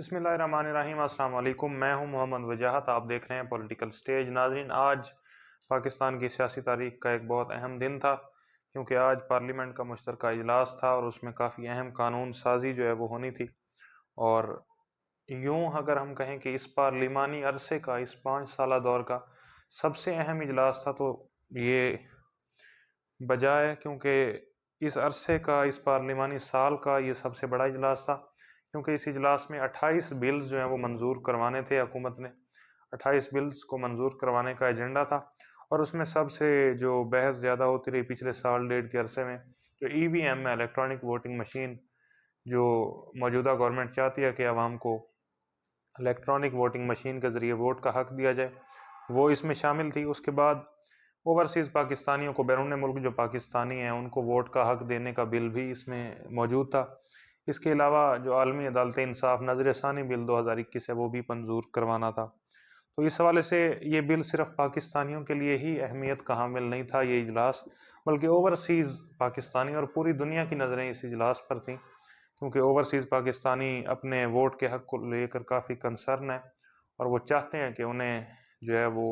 बिस्मिल्लाहिर्रहमानिर्रहीम। अस्सलाम वालेकुम। मैं हूं मोहम्मद वजाहत। आप देख रहे हैं पॉलिटिकल स्टेज। नाज़रीन, आज पाकिस्तान की सियासी तारीख का एक बहुत अहम दिन था, क्योंकि आज पार्लियामेंट का मुश्तरका इजलास था और उसमें काफ़ी अहम कानून साजी जो है वो होनी थी। और यूं अगर हम कहें कि इस पार्लिमानी अरसे का, इस 5 साला दौर का सबसे अहम इजलास था, तो ये बजाय, क्योंकि इस अरसे का, इस पार्लिमानी साल का ये सबसे बड़ा इजलास था, क्योंकि इस इजलास में 28 बिल्स जो हैं वो मंजूर करवाने थे। हुकूमत ने 28 बिल्स को मंजूर करवाने का एजेंडा था, और उसमें सबसे जो बहस ज़्यादा होती रही पिछले साल डेढ़ के अरसे में, जो EVM है, इलेक्ट्रॉनिक वोटिंग मशीन, जो मौजूदा गवर्नमेंट चाहती है कि आवाम को इलेक्ट्रॉनिक वोटिंग मशीन के ज़रिए वोट का हक दिया जाए, वो इसमें शामिल थी। उसके बाद ओवरसीज़ पाकिस्तानियों को, बैरून मुल्क जो पाकिस्तानी हैं, उनको वोट का हक देने का बिल भी इसमें मौजूद था। इसके अलावा जो आलमी अदालत इंसाफ नज़र षानी बिल 2021 है, वो भी मंजूर करवाना था। तो इस हवाले से ये बिल सिर्फ पाकिस्तानियों के लिए ही अहमियत का हामिल नहीं था ये इजलास, बल्कि ओवरसीज़ पाकिस्तानी और पूरी दुनिया की नज़रें इस इजलास पर थीं, क्योंकि ओवरसीज़ पाकिस्तानी अपने वोट के हक को लेकर काफ़ी कंसर्न है, और वो चाहते हैं कि उन्हें जो है वो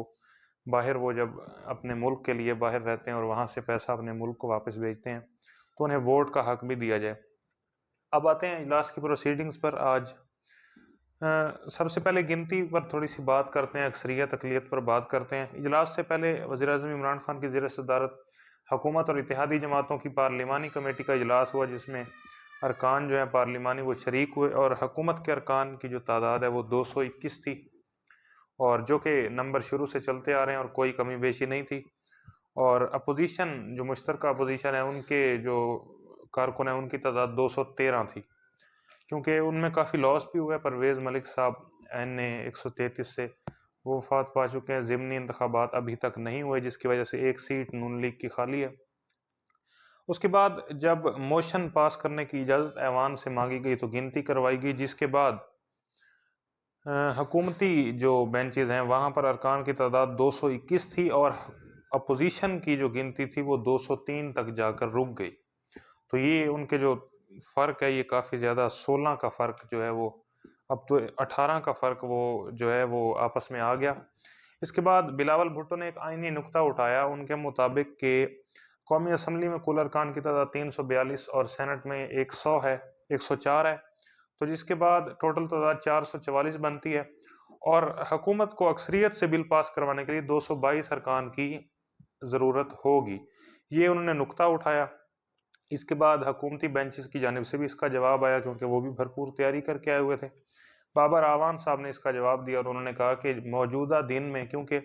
बाहर, वो जब अपने मुल्क के लिए बाहर रहते हैं और वहाँ से पैसा अपने मुल्क को वापस भेजते हैं, तो उन्हें वोट का हक भी दिया जाए। अब आते हैं इजलास की प्रोसीडिंग्स पर। आज सबसे पहले गिनती पर थोड़ी सी बात करते हैं, अक्सरियत अकलियत पर बात करते हैं। इजलास से पहले वज़ीर-ए-आज़म इमरान खान की ज़ेर सदारत हुकूमत और इत्तेहादी जमातों की पार्लिमानी कमेटी का इजलास हुआ, जिसमें अरकान जो हैं पार्लिमानी वो शरीक हुए, और हुकूमत के अरकान की जो तादाद है वो 221 थी, और जो कि नंबर शुरू से चलते आ रहे हैं और कोई कमी बेशी नहीं थी। और अपोजिशन, जो मुश्तरका अपोजिशन है, उनके जो कारकुन हैं, उनकी तादाद 213 थी, क्योंकि उनमें काफ़ी लॉस भी हुआ है। परवेज़ मलिक साहब NA 133 से वो वफात पा चुके हैं। ज़िमनी इंतखाबात अभी तक नहीं हुए, जिसकी वजह से एक सीट नून लीग की खाली है। उसके बाद जब मोशन पास करने की इजाज़त ऐवान से मांगी गई, तो गिनती करवाई गई, जिसके बाद हुकूमती जो बेंचेस हैं वहाँ पर अरकान की तादाद 221 थी, और अपोजिशन की जो गिनती थी वो 203 तक जाकर रुक गई। तो ये उनके जो फ़र्क है, ये काफ़ी ज़्यादा, 16 का फ़र्क जो है वो, अब तो 18 का फ़र्क वो जो है वो आपस में आ गया। इसके बाद बिलावल भुट्टो ने एक आईनी नुक्ता उठाया। उनके मुताबिक कि कौमी असम्बली में कुल अरकान की तादाद 342 और सेनेट में 100 है, 104 है, तो जिसके बाद टोटल तादाद 444 बनती है, और हुकूमत को अक्सरियत से बिल पास करवाने के लिए 222 अरकान की ज़रूरत होगी। ये उन्होंने नुक्ता उठाया। इसके बाद हुकूमती बेंचेस की जानिब से भी इसका जवाब आया, क्योंकि वो भी भरपूर तैयारी करके आए हुए थे। बाबर आवान साहब ने इसका जवाब दिया, और उन्होंने कहा कि मौजूदा दिन में, क्योंकि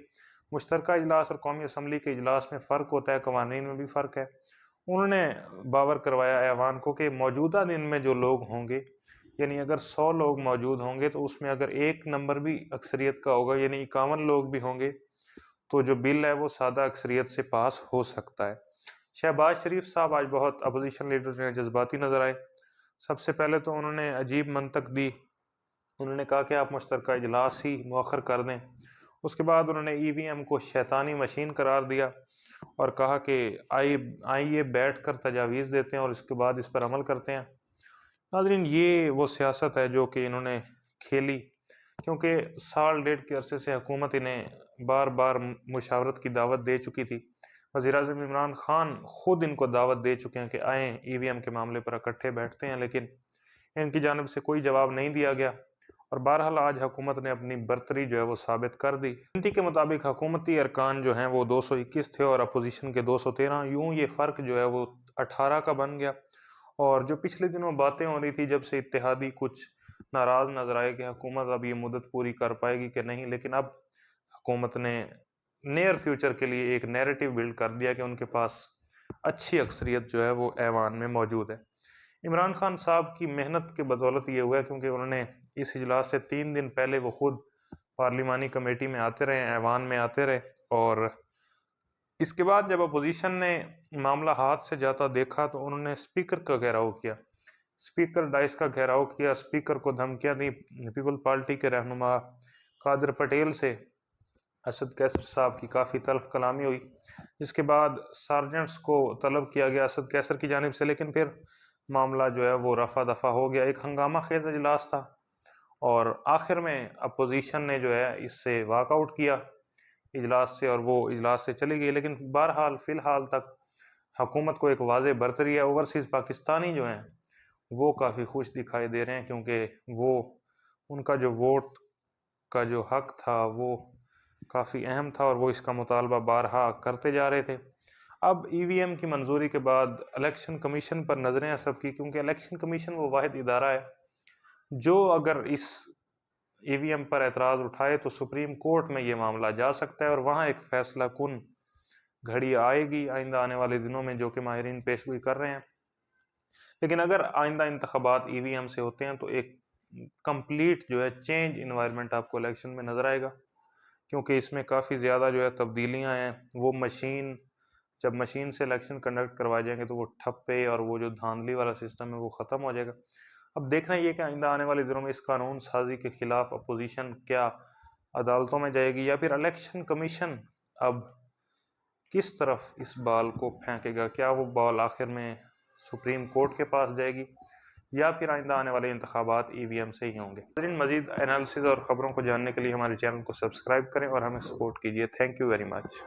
मुश्तरका इजलास और कौमी असम्बली के इजलास में फ़र्क होता है, कवानीन में भी फ़र्क है, उन्होंने बावर करवाया ऐवान को कि मौजूदा दिन में जो लोग होंगे, यानी अगर 100 लोग मौजूद होंगे, तो उसमें अगर एक नंबर भी अक्सरियत का होगा, यानी 51 लोग भी होंगे, तो जो बिल है वो सादा अक्सरियत से पास हो सकता है। शहबाज शरीफ साहब आज बहुत अपोजिशन लीडर्स ने जज्बाती नजर आए। सबसे पहले तो उन्होंने अजीब मंतक दी। उन्होंने कहा कि आप मुश्तरका इजलास ही मुअख्खर कर दें। उसके बाद उन्होंने EVM को शैतानी मशीन करार दिया, और कहा कि आइए बैठ कर तजावीज़ देते हैं और इसके बाद इस पर अमल करते हैं। नाज़रीन, ये वो सियासत है जो कि इन्होंने खेली, क्योंकि साल डेढ़ के अरसे से हुकूमत इन्हें बार बार मुशावरत की दावत दे चुकी थी। वज़ीर-ए-आज़म इमरान खान खुद इनको दावत दे चुके हैं कि आएँ, EVM के मामले पर इकट्ठे बैठते हैं, लेकिन इनकी जानिब से कोई जवाब नहीं दिया गया, और बहरहाल आज हुकूमत ने अपनी बर्तरी जो है वो साबित कर दी। गिनती के मुताबिक हुकूमती अरकान जो हैं वो 221 थे, और अपोजिशन के 213। यूँ ये फ़र्क जो है वो 18 का बन गया। और जो पिछले दिनों बातें हो रही थी, जब से इत्तेहादी कुछ नाराज़ नज़र आए कि हुकूमत अब ये मुद्दत पूरी कर पाएगी कि नहीं, लेकिन अब हुकूमत ने नियर फ्यूचर के लिए एक नैरेटिव बिल्ड कर दिया कि उनके पास अच्छी अक्सरियत जो है वो ऐवान में मौजूद है। इमरान खान साहब की मेहनत के बदौलत ये हुआ है, क्योंकि उन्होंने इस इजलास से 3 दिन पहले वो खुद पार्लिमानी कमेटी में आते रहे, ऐवान में आते रहे, और इसके बाद जब अपोजिशन ने मामला हाथ से जाता देखा, तो उन्होंने स्पीकर का घेराव किया, स्पीकर डाइस का घेराव किया, स्पीकर को धमकियां दी। पीपल पार्टी के रहनुमा कादिर पटेल से असद कैसर साहब की काफ़ी तल्ख कलामी हुई। इसके बाद सार्जेंट्स को तलब किया गया असद कैसर की जानिब से, लेकिन फिर मामला जो है वो रफा दफा हो गया। एक हंगामा खेज इजलास था, اور آخر میں اپوزیشن نے جو ہے اس سے واک آؤٹ کیا اجلاس سے، اور وہ اجلاس سے چلی گئی۔ لیکن بہرحال فی الحال تک حکومت کو ایک واضح برتری ہے۔ اوورسیز پاکستانی جو ہیں وہ کافی خوش دکھائی دے رہے ہیں، کیونکہ وہ ان کا جو ووٹ کا جو حق تھا وہ کافی اہم تھا، اور وہ اس کا مطالبہ بارہا کرتے جا رہے تھے۔ اب ای وی ایم کی منظوری کے بعد الیکشن کمیشن پر نظریں ہیں سب کی، کیونکہ الیکشن کمیشن وہ واحد ادارہ ہے جو اگر اس ای وی ایم پر اعتراض اٹھائے تو سپریم کورٹ میں یہ معاملہ جا سکتا ہے، اور وہاں ایک فیصلہ کن گھڑی آئے گی آئندہ آنے والے دنوں میں، جو کہ ماہرین پیش گوئی کر رہے ہیں۔ لیکن اگر آئندہ انتخابات ای وی ایم سے ہوتے ہیں تو ایک کمپلیٹ جو ہے چینج انوائرمنٹ آپ کو الیکشن میں نظر آئے گا، کیونکہ اس میں کافی زیادہ جو ہے تبدیلیاں ہیں۔ وہ مشین، جب مشین سے الیکشن کنڈکٹ کروائے جائیں گے تو وہ ٹھپے اور وہ جو دھاندلی والا سسٹم ہے وہ ختم ہو جائے گا۔ اب دیکھنا یہ کہ آئندہ آنے والے دنوں میں اس قانون سازی کے خلاف اپوزیشن کیا عدالتوں میں جائے گی، یا پھر الیکشن کمیشن اب کس طرف اس بال کو پھینکے گا۔ کیا وہ بال آخر میں سپریم کورٹ کے پاس جائے گی، یا پھر آئندہ آنے والے انتخابات ای وی ایم سے ہی ہوں گے۔ مزید انالیسز اور خبروں کو جاننے کے لیے ہمارے چینل کو سبسکرائب کریں اور ہمیں سپورٹ کیجیے۔ Thank you very much.